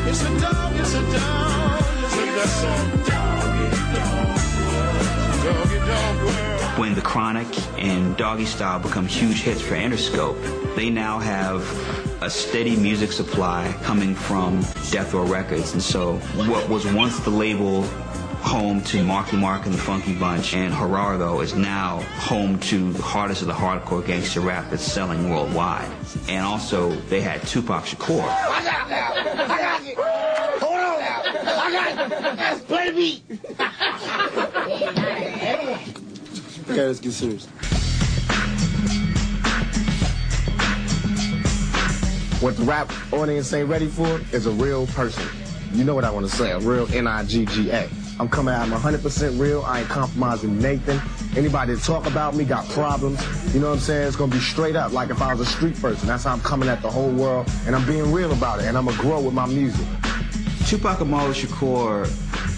It's a dog, it's a dog, it's a doggy dog world. When The Chronic and Doggy Style become huge hits for Interscope, they now have a steady music supply coming from Death Row Records. And so what was once the label home to Marky Mark and the Funky Bunch and Gerardo is now home to the hardest of the hardcore gangster rap that's selling worldwide. And also, they had Tupac Shakur. I got it now. I got it. Hold on now. I got it. Let's play the beat. Okay, let's get serious. What the rap audience ain't ready for is a real person. You know what I want to say, a real N-I-G-G-A. I'm coming out, I'm 100% real, I ain't compromising Nathan. Anybody that talk about me got problems, you know what I'm saying? It's gonna be straight up, like if I was a street person. That's how I'm coming at the whole world, and I'm being real about it, and I'm gonna grow with my music. Tupac Amaru Shakur,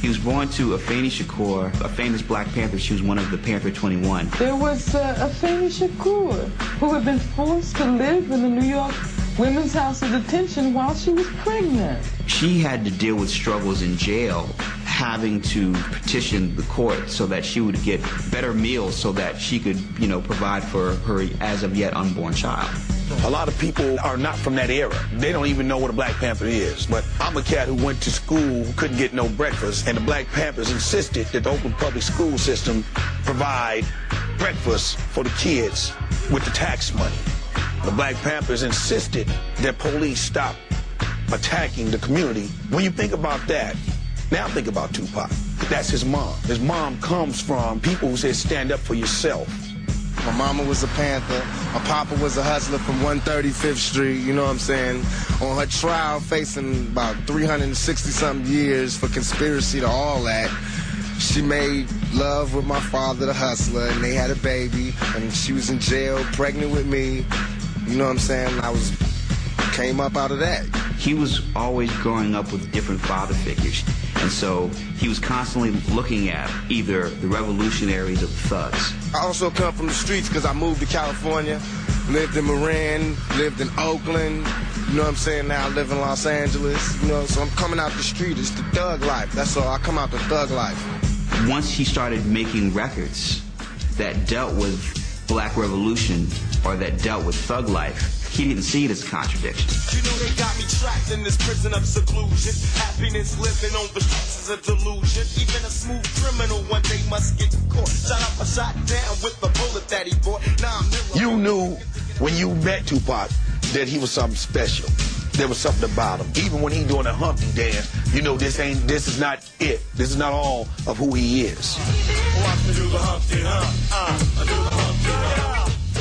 he was born to Afeni Shakur, a famous Black Panther. She was one of the Panther 21. There was Afeni Shakur, who had been forced to live in the New York Women's House of Detention while she was pregnant. She had to deal with struggles in jail, having to petition the court so that she would get better meals so that she could, you know, provide for her as of yet unborn child. A lot of people are not from that era. They don't even know what a Black Panther is. But I'm a cat who went to school who couldn't get no breakfast, and the Black Panthers insisted that the Oakland public school system provide breakfast for the kids with the tax money. The Black Panthers insisted that police stop attacking the community. When you think about that, now think about Tupac. That's his mom. His mom comes from people who say stand up for yourself. My mama was a Panther. My papa was a hustler from 135th Street, you know what I'm saying? On her trial, facing about 360-something years for conspiracy to all that, she made love with my father, the hustler, and they had a baby, and she was in jail, pregnant with me. You know what I'm saying? Came up out of that. He was always growing up with different father figures. And so he was constantly looking at either the revolutionaries or the thugs. I also come from the streets because I moved to California, lived in Marin, lived in Oakland, you know what I'm saying? Now I live in Los Angeles, you know, so I'm coming out the street. It's the thug life. That's all. I come out the thug life. Once he started making records that dealt with Black Revolution or that dealt with thug life, he didn't see it as a contradiction. You know they got me trapped in this prison of seclusion. Happiness living on the streets is a delusion. Even a smooth criminal one day must get caught. Shot up or shot down with the bullet that he bought. Now I'm You knew when you met Tupac that he was something special. There was something about him. Even when he doing a Humpty dance, you know this is not it. This is not all of who he is.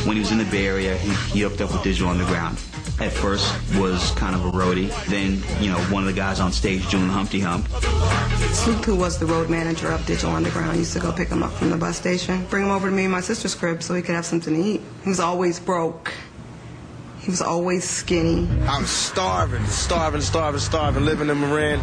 When he was in the Bay Area, he hooked up with Digital Underground. At first was kind of a roadie. Then, you know, one of the guys on stage doing Humpty Hump. Snoop, who was the road manager of Digital Underground, used to go pick him up from the bus station, bring him over to me and my sister's crib so he could have something to eat. He was always broke. He was always skinny. I was starving, living in Marin.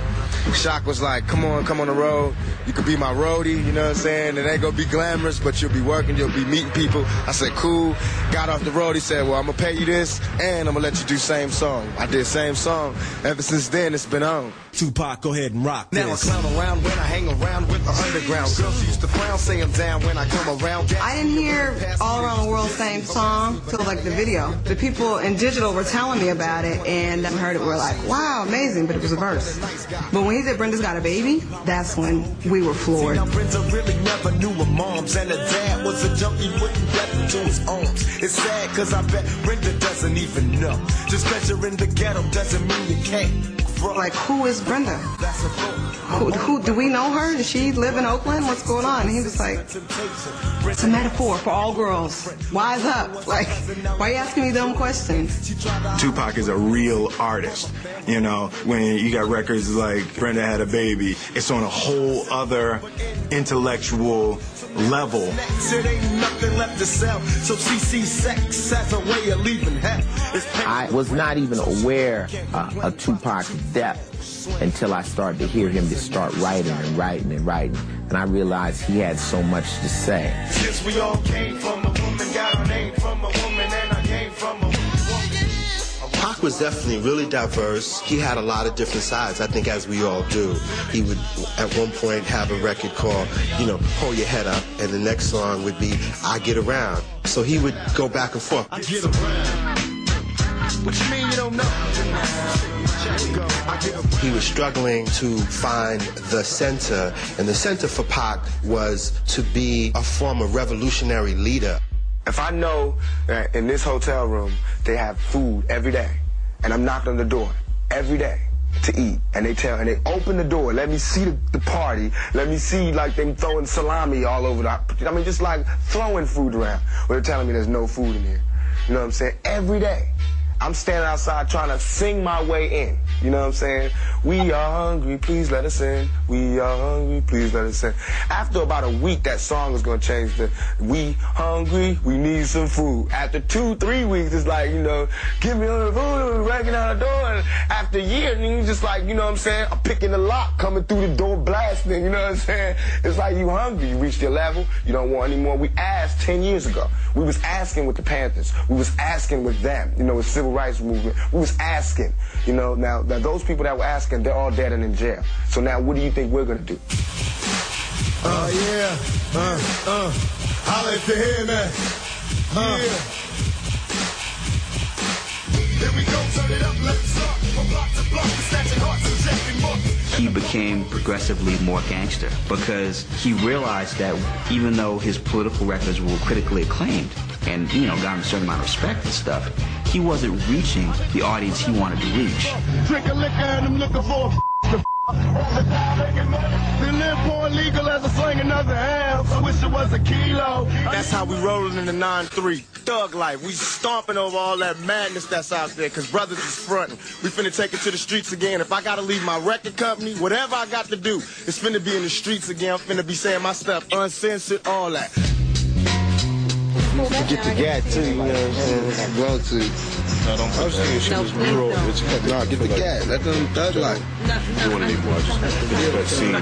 Shock was like, come on the road. You could be my roadie, you know what I'm saying? It ain't gonna be glamorous, but you'll be working, you'll be meeting people. I said, cool. Got off the road, he said, well, I'm gonna pay you this, and I'm gonna let you do same song. I did same song. Ever since then, it's been on. Tupac, go ahead and rock this. Now I clown around when I hang around with the underground. Girls used to frown, say I'm down when I come around. I didn't hear All Around the World same song till like the video. The people in Digital were telling me about it, and I heard it, we're like, wow, amazing, but it was a verse. But when he said Brenda's got a baby, that's when we were floored. Now Brenda really never knew her moms, and her dad was a junkie putting death into his arms. It's sad, cause I bet Brenda doesn't even know. Just cause you're in the ghetto doesn't mean you can't. Like, who is Brenda? Who do we know her? Does she live in Oakland? What's going on? And he was like, it's a metaphor for all girls. Wise up. Like, why are you asking me dumb questions? Tupac is a real artist. You know, when you got records like Brenda Had a Baby, it's on a whole other intellectual level. I was not even aware of Tupac's depth until I started to hear him just start writing and writing and writing. And I realized he had so much to say. Since we all came from a woman, got our name from a woman, and I came from a woman. Pac Pac was definitely really diverse. He had a lot of different sides, I think, as we all do. He would, at one point, have a record called, Hold Your Head Up, and the next song would be I Get Around. So he would go back and forth. I get around. What you mean you don't know? He was struggling to find the center, and the center for Pac was to be a form of revolutionary leader. If I know that in this hotel room they have food every day, and I'm knocking on the door every day to eat, and they open the door, let me see the party, let me see like them throwing salami all over just like throwing food around. Or they're telling me there's no food in here. You know what I'm saying? Every day. I'm standing outside trying to sing my way in. You know what I'm saying? We are hungry, please let us in. We are hungry, please let us in. After about a week, that song is going to change to we hungry, we need some food. After 2-3 weeks, it's like, give me all the food, breaking out the door. And after a year, you just like, you know what I'm saying? I'm picking the lock, coming through the door, blasting, you know what I'm saying? It's like you hungry, you reached your level, you don't want any more. We asked 10 years ago. We was asking with the Panthers. We was asking with them, with civil rights movement. We was asking, now those people that were asking, they're all dead and in jail. So now what do you think we're gonna do? Holla if you hear me. Yeah. Here we go, turn it up, let's start. From block to block, we're snatching hearts and jacking more. He became progressively more gangster because he realized that even though his political records were critically acclaimed and, got him a certain amount of respect and stuff, he wasn't reaching the audience he wanted to reach. Drink a liquor and I'm looking for they live more illegal as a sling another ounce. I wish it was a kilo. That's how we rolling in the 9-3. Thug life. We stomping over all that madness that's out there because brothers is fronting. We finna take it to the streets again. If I gotta leave my record company, whatever I got to do, it's finna be in the streets again. I'm finna be saying my stuff uncensored, all that. Get the gat too, you know what I'm saying? Roll to. No, don't put that. No, get the gat. Let them thug life. You want to need more. That scene.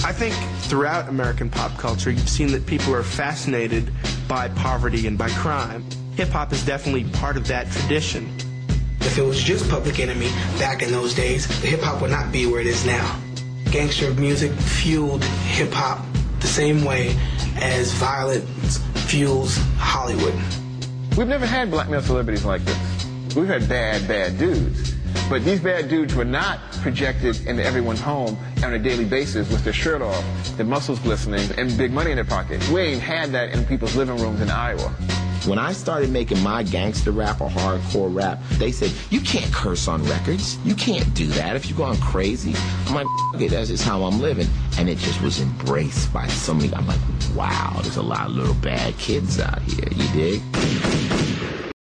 I think throughout American pop culture, you've seen that people are fascinated by poverty and by crime. Hip-hop is definitely part of that tradition. If it was just Public Enemy back in those days, the hip-hop would not be where it is now. Gangster music fueled hip-hop the same way as violence fuels Hollywood. We've never had black male celebrities like this. We've had bad dudes. But these bad dudes were not projected into everyone's home on a daily basis with their shirt off, their muscles glistening, and big money in their pockets. We ain't had that in people's living rooms in Iowa. When I started making my gangster rap or hardcore rap, they said, you can't curse on records. You can't do that if you're going crazy. I'm like, okay, that's just how I'm living. And it just was embraced by so many. I'm like, wow, there's a lot of little bad kids out here. You dig?